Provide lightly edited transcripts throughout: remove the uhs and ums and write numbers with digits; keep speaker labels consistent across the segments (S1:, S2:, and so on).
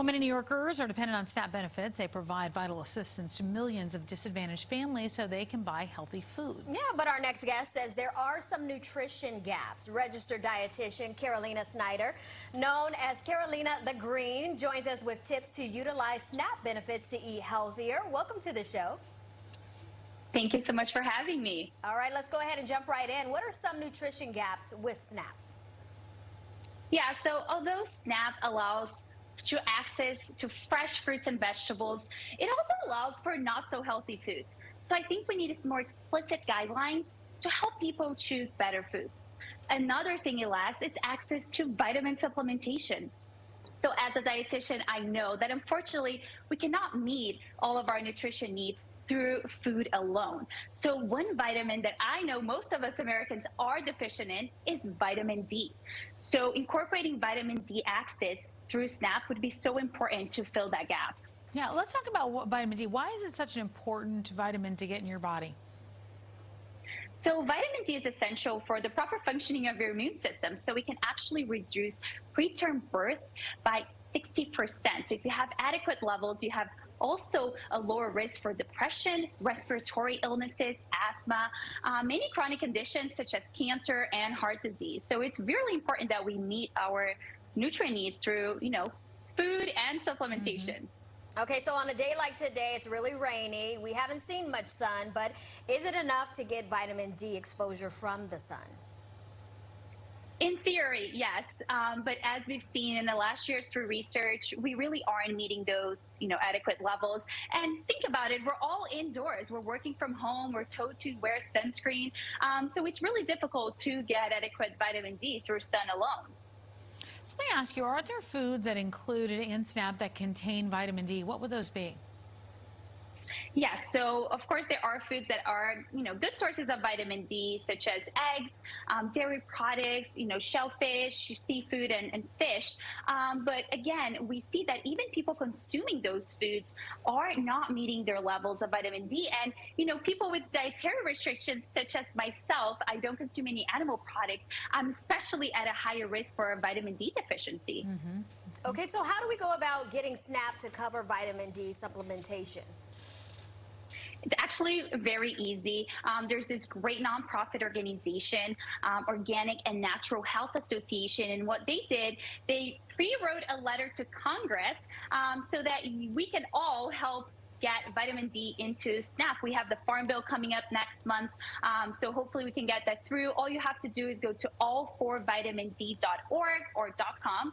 S1: Well, many New Yorkers are dependent on SNAP benefits. They provide vital assistance to millions of disadvantaged families so they can buy healthy foods.
S2: Yeah, but our next guest says there are some nutrition gaps. Registered dietitian Carolina Snyder, known as Carolina the Green, joins us with tips to utilize SNAP benefits to eat healthier. Welcome to the show.
S3: Thank you so much for having me.
S2: All right, let's go ahead and jump right in. What are some nutrition gaps with SNAP?
S3: Yeah, so although SNAP allows access to fresh fruits and vegetables, it also allows for not so healthy foods. So I think we need some more explicit guidelines to help people choose better foods. Another thing it lacks is access to vitamin supplementation. So as a dietitian, I know that unfortunately we cannot meet all of our nutrition needs through food alone. So one vitamin that I know most of us Americans are deficient in is vitamin D. So incorporating vitamin D access through SNAP would be so important to fill that gap.
S1: Yeah, let's talk about vitamin D. Why is it such an important vitamin to get in your body?
S3: So vitamin D is essential for the proper functioning of your immune system, so we can actually reduce preterm birth by 60%. So if you have adequate levels, you have also a lower risk for depression, respiratory illnesses, asthma, many chronic conditions such as cancer and heart disease. So it's really important that we meet our nutrient needs through, food and supplementation.
S2: Okay, so on a day like today, it's really rainy. We haven't seen much sun, but is it enough to get vitamin D exposure from the sun?
S3: In theory, yes. But as we've seen in the last years through research, we really aren't meeting those, adequate levels. And think about it, we're all indoors. We're working from home. We're told to wear sunscreen. So it's really difficult to get adequate vitamin D through sun alone.
S1: So let me ask you, are there foods that included in SNAP that contain vitamin D? What would those be?
S3: Yes, so of course there are foods that are, good sources of vitamin D, such as eggs, dairy products, shellfish, seafood, and fish. But again, we see that even people consuming those foods are not meeting their levels of vitamin D. And, people with dietary restrictions, such as myself, I don't consume any animal products. I'm especially at a higher risk for vitamin D deficiency.
S2: Okay, so how do we go about getting SNAP to cover vitamin D supplementation?
S3: It's actually very easy. There's this great nonprofit organization, Organic and Natural Health Association, and what they did, they pre-wrote a letter to Congress so that we can all help get vitamin D into SNAP. We have the Farm Bill coming up next month, so hopefully we can get that through. All you have to do is go to all4vitamind.org or .com,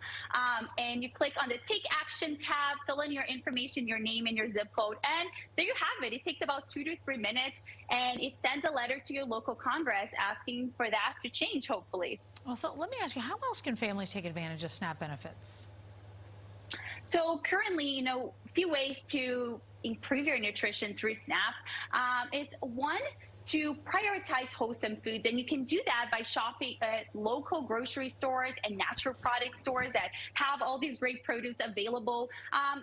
S3: and you click on the Take Action tab, fill in your information, your name and your zip code, and there you have it. It takes about 2 to 3 minutes, and it sends a letter to your local Congress asking for that to change, hopefully.
S1: Well, so let me ask you, how else can families take advantage of SNAP benefits?
S3: So currently, a few ways to improve your nutrition through SNAP is one, to prioritize wholesome foods. And you can do that by shopping at local grocery stores and natural product stores that have all these great produce available.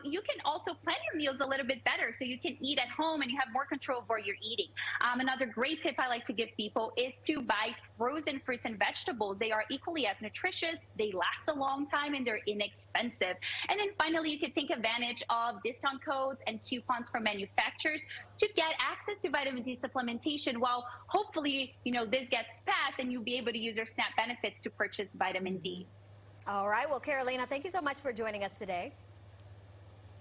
S3: You can also plan your meals a little bit better so you can eat at home and you have more control of what you're eating. Another great tip I like to give people is to buy frozen fruits and vegetables. They are equally as nutritious, they last a long time, and they're inexpensive. And then finally, you can take advantage of discount codes and coupons from manufacturers to get access to vitamin D supplementation, while hopefully, this gets passed and you'll be able to use your SNAP benefits to purchase vitamin D.
S2: All right. Well, Carolina, thank you so much for joining us today.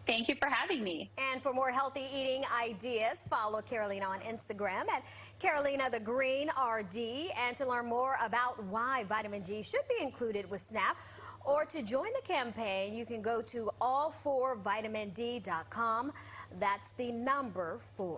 S3: Thank you for having me.
S2: And for more healthy eating ideas, follow Carolina on Instagram at Carolina the Green RD. And to learn more about why vitamin D should be included with SNAP, or to join the campaign, you can go to all4vitamind.com. That's the number 4.